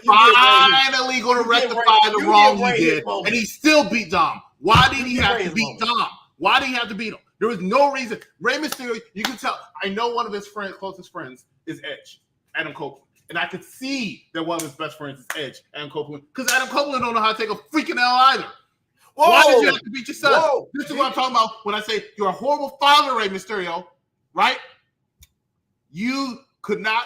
finally going to rectify the wrong he did, and he still beat Dom. Why did he have to beat Dom? Why did he have to beat him? There was no reason. Rey Mysterio, you can tell. I know one of his closest friends is Edge, Adam Copeland. And I could see that one of his best friends is Edge, Adam Copeland, because Adam Copeland don't know how to take a freaking L either. Whoa, why did you have to beat your son? Whoa, this is what I'm talking about when I say you're a horrible father, Rey Mysterio, right? You could not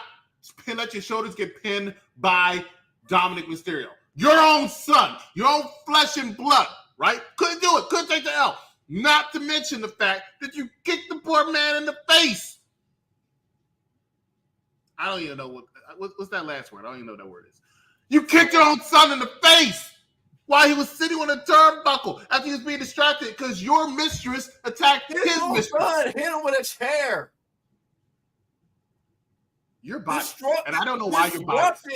let your shoulders get pinned by Dominic Mysterio. Your own son, your own flesh and blood, right? Couldn't do it. Couldn't take the L. Not to mention the fact that you kicked the poor man in the face. I don't even know what's that last word. I don't even know what that word is. You kicked your own son in the face while he was sitting on a turnbuckle after he was being distracted because your mistress attacked his mistress. Son, hit him with a chair. You're biased, and I don't know why you're biased.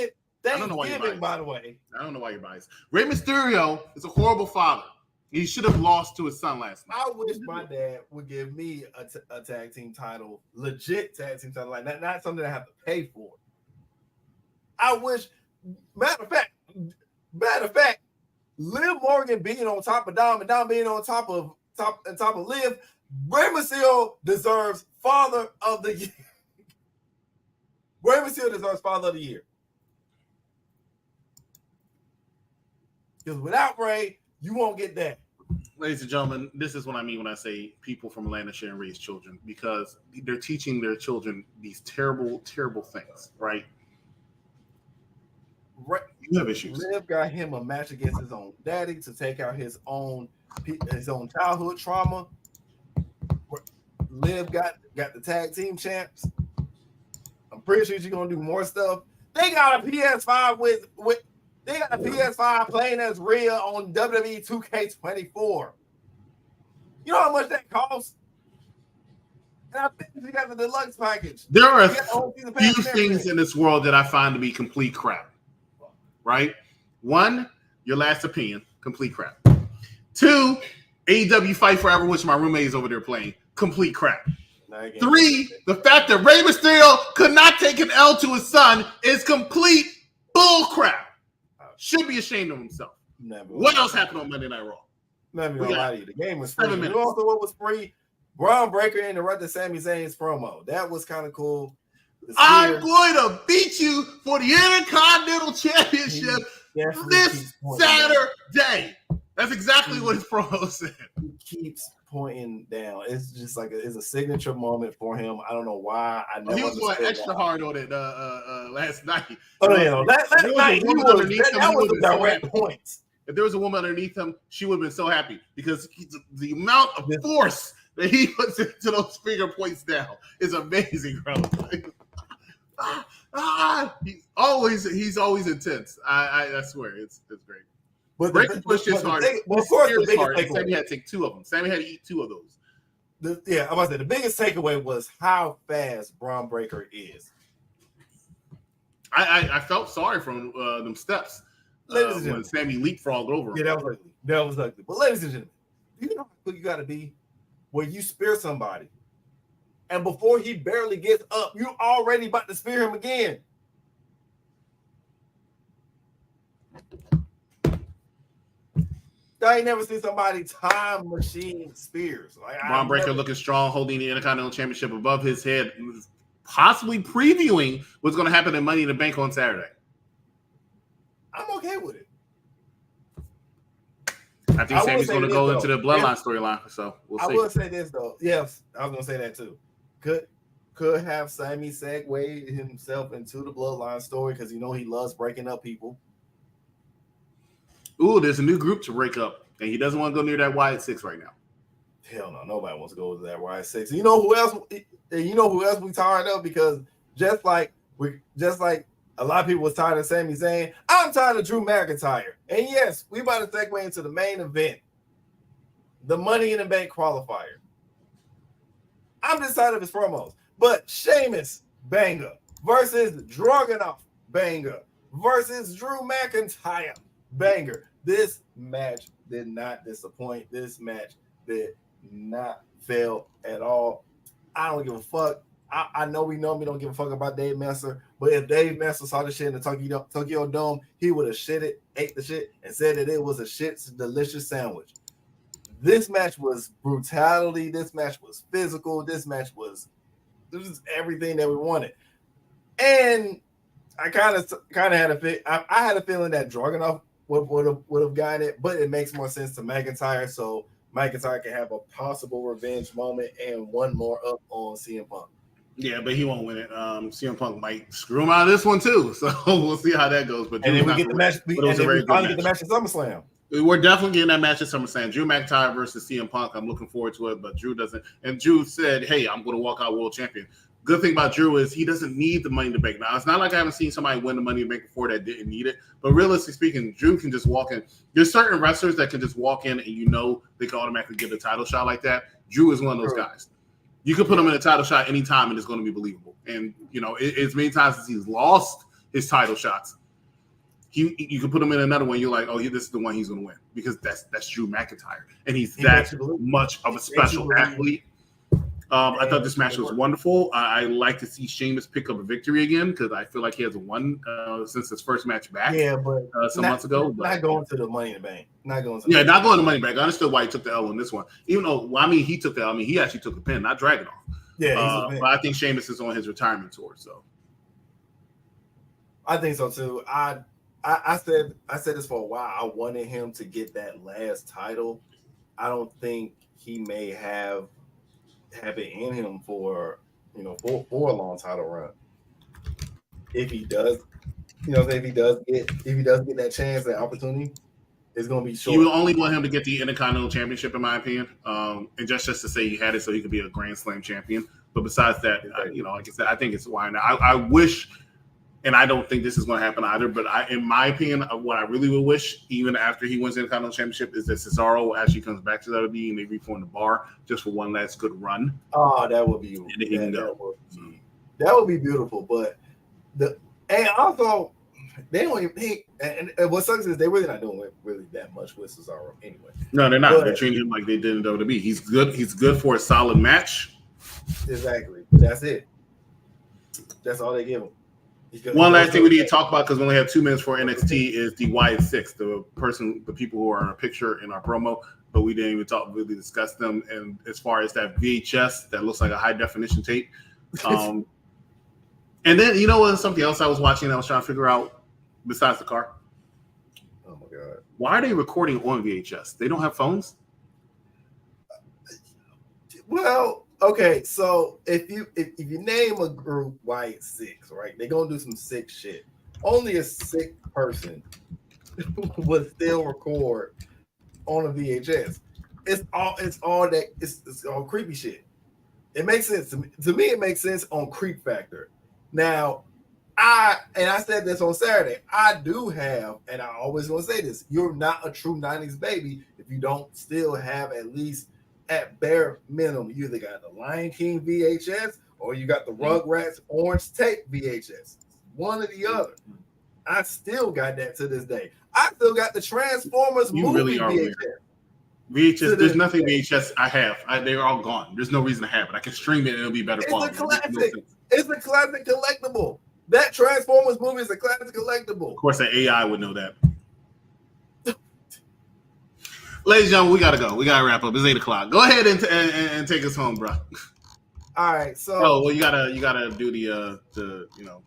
I don't know why you're biased. By the way, I don't know why you're biased. Rey Mysterio is a horrible father. He should have lost to his son last night. I wish my dad would give me a tag team title, legit tag team title, like not something I have to pay for. I wish. Matter of fact, Liv Morgan being on top of Dom and Dom being on top of Liv, Rey Mysterio deserves Father of the Year. Rey Mysterio deserves Father of the Year. Because without Rey, you won't get that. Ladies and gentlemen, this is what I mean when I say people from Atlanta shouldn't raise children, because they're teaching their children these terrible, terrible things, right? You have issues. Liv got him a match against his own daddy to take out his own childhood trauma. Liv got the tag team champs. I'm pretty sure she's gonna do more stuff. They got a PS5 they got a PS5 playing as Rhea on WWE 2K24. You know how much that costs? And I think she got the deluxe package. There are a few things in this world that I find to be complete crap. Right? One, your last opinion, complete crap. Two, AEW Fight Forever, which my roommate is over there playing, complete crap. Three, the fact that Rey Mysterio could not take an L to his son is complete bull crap. Should be ashamed of himself. What else happened on Monday Night Raw? Never gonna lie to you. The game was free. You know also what was free? Braun Breaker interrupted Sami Zayn's promo. That was kind of cool. I'm going to beat you for the Intercontinental Championship this Saturday. That's exactly what his promo said. He keeps pointing down. It's just like it's a signature moment for him. I don't know why. He was going extra hard on it last night. Oh, no, that was the direct point. If there was a woman underneath him, she would have been so happy because the amount of force that he puts into those finger points down is amazing, bro. He's always intense. I swear, it's great. But Breaker pushed his hard. Of course, the biggest Sammy had to take two of them. Sammy had to eat two of those. I'm about to say the biggest takeaway was how fast Braun Breaker is. I felt sorry from them steps when Sammy leapfrogged over him. Yeah, that was ugly. But ladies and gentlemen, you know how quick you got to be where you spear somebody, and before he barely gets up, you already about to spear him again. I ain't never seen somebody time machine spears. Braun Breaker looking strong, holding the Intercontinental Championship above his head, possibly previewing what's going to happen in Money in the Bank on Saturday. I'm okay with it. I think Sammy's going to go into the Bloodline storyline, so we'll see. I will say this though. Yes, I was going to say that too. Could have Sammy segue himself into the Bloodline story because he loves breaking up people. Ooh, there's a new group to break up, and he doesn't want to go near that Wyatt 6 right now. Hell no, nobody wants to go to that Wyatt 6. You know who else? We tired of, because just like a lot of people was tired of Sami Zayn, I'm tired of Drew McIntyre. And yes, we about to segue into the main event, the Money in the Bank qualifier. I'm just tired of his promos, but Sheamus banger versus Dragonuv banger versus Drew McIntyre banger. This match did not disappoint. This match did not fail at all. I don't give a fuck I know we normally don't give a fuck about Dave Meltzer, but if Dave Meltzer saw the shit in the Tokyo Dome, he would have ate the shit, and said that it was a delicious sandwich. This match was brutality. This match was physical. This was everything that we wanted. And I kind of had I had a feeling that Dragonuv would have gotten it, but it makes more sense to McIntyre, so McIntyre can have a possible revenge moment and one more up on CM Punk. Yeah, but he won't win it. CM Punk might screw him out of this one too, so we'll see how that goes. But and then we get the match. We finally get the match at SummerSlam. We're definitely getting that match at SummerSlam. Drew McIntyre versus CM Punk. I'm looking forward to it, but Drew doesn't. And Drew said, "Hey, I'm going to walk out world champion." Good thing about Drew is he doesn't need the Money in the Bank. Now, it's not like I haven't seen somebody win the Money in the Bank before that didn't need it. But realistically speaking, Drew can just walk in. There's certain wrestlers that can just walk in and they can automatically get a title shot like that. Drew is one of those guys. You can put him in a title shot anytime and it's going to be believable. And, as many times as he's lost his title shots, you can put him in another one. You're like, oh, this is the one he's going to win because that's Drew McIntyre. And he's that much of a special athlete. I thought this match was wonderful. I like to see Sheamus pick up a victory again because I feel like he hasn't won since his first match back. Yeah, but some months ago. Not going to the Money in the Bank. Not going to. Not going to Money in the Bank. I understood why he took the L on this one. Even though, he took the L. He actually took the pin, not Dragonuv. Yeah, but I think Sheamus is on his retirement tour. So I think so too. I said this for a while. I wanted him to get that last title. I don't think he may have it in him for a long title run. If he does, if he does get that chance, that opportunity, it's going to be short. You will only want him to get the Intercontinental Championship, in my opinion, and just to say he had it so he could be a Grand Slam champion. But besides that, like I said, I think it's why not. I wish, and I don't think this is going to happen either. But in my opinion, what I really would wish, even after he wins the Intercontinental Championship, is that Cesaro actually comes back to WWE and they reform the bar just for one last good run. Oh, that would be that would be beautiful. But also they don't even and what sucks is they're really not doing really that much with Cesaro anyway. No, they're not. But they're treating him like they did in WWE. He's good. He's good for a solid match. Exactly. That's it. That's all they give him. One last thing we need to talk about, because we only have 2 minutes for NXT, is the Wyatt Six, the people who are in our picture in our promo, but we didn't even really discuss them. And as far as that VHS, that looks like a high definition tape. And then something else I was watching, I was trying to figure out besides the car. Oh my god! Why are they recording on VHS? They don't have phones. Well. Okay, so if you name a group Wyatt Six, right, they're gonna do some sick shit. Only a sick person would still record on a VHS. It's all creepy shit. It makes sense to me. It makes sense on creep factor. Now, I said this on Saturday. I do have, and I always gonna say this: you're not a true '90s baby if you don't still have at least. At bare minimum, you either got the Lion King VHS or you got the Rugrats Orange Tape VHS. One or the other. I still got that to this day. I still got the Transformers movie VHS. VHS, there's nothing VHS I have. They're all gone. There's no reason to have it. I can stream it and it'll be better quality. It's a classic. It's a classic collectible. That Transformers movie is a classic collectible. Of course, the AI would know that. Ladies and gentlemen, we gotta go. We gotta wrap up. It's 8:00. Go ahead and take us home, bro. All right. So, you gotta do the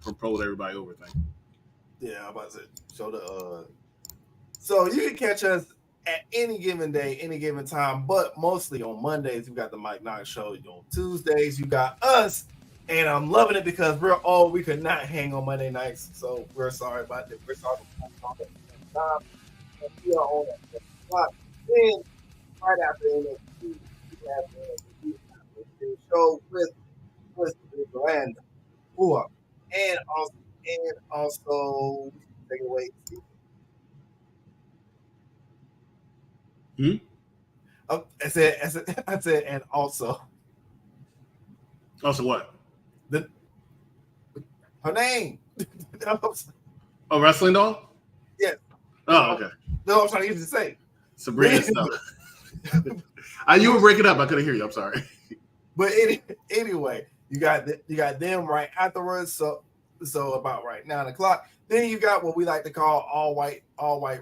propose everybody over thing. Yeah, I'm about to show the. So you can catch us at any given day, any given time, but mostly on Mondays you got the Mike Knox Show. On Tuesdays you got us, and I'm loving it because we could not hang on Monday nights, so we're sorry about that. We're sorry about that. We are on that clock. Then, right after NXT, we have the show with Brand, and also take it away. I said, and also. Also what? Her name. Oh, Wrestling Doll? Yes. Oh, okay. No, I'm trying to get you to say. Sabrina stuff. You were breaking up. I couldn't hear you. I'm sorry. But anyway, You got them right afterwards. So about right 9:00. Then you got what we like to call all white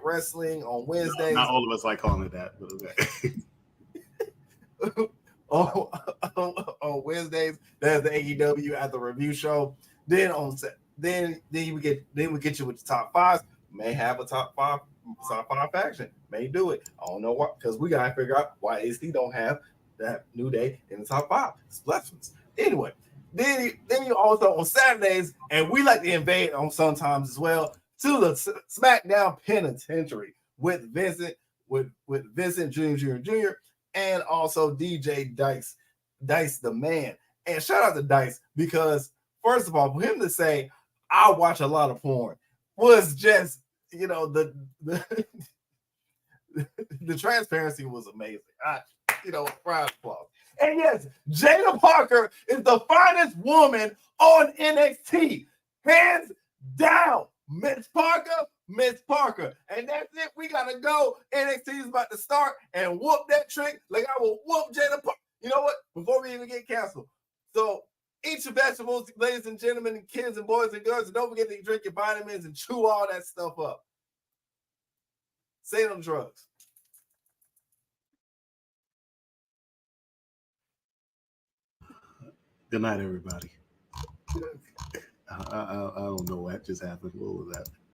wrestling on Wednesdays. Not all of us like calling it that, but okay. on Wednesdays, there's the AEW at the review show. Then we get you with the top fives. May have a top five faction. May do it. I don't know why, because we gotta figure out why AC don't have that New Day in the top five. It's blasphemous. Anyway, then you also on Saturdays, and we like to invade on sometimes as well, to the SmackDown Penitentiary with Vincent Jr., and also DJ Dice the man. And shout out to Dice, because first of all, for him to say I watch a lot of porn was just, the transparency was amazing. Round of applause. And yes, Jada Parker is the finest woman on NXT. Hands down. Miss Parker. And that's it. We got to go. NXT is about to start and whoop that trick like I will whoop Jada Parker. You know what? Before we even get canceled. So eat your vegetables, ladies and gentlemen, and kids and boys and girls. And don't forget to drink your vitamins and chew all that stuff up. Say it on drugs. Good night, everybody. I don't know what just happened. What was that?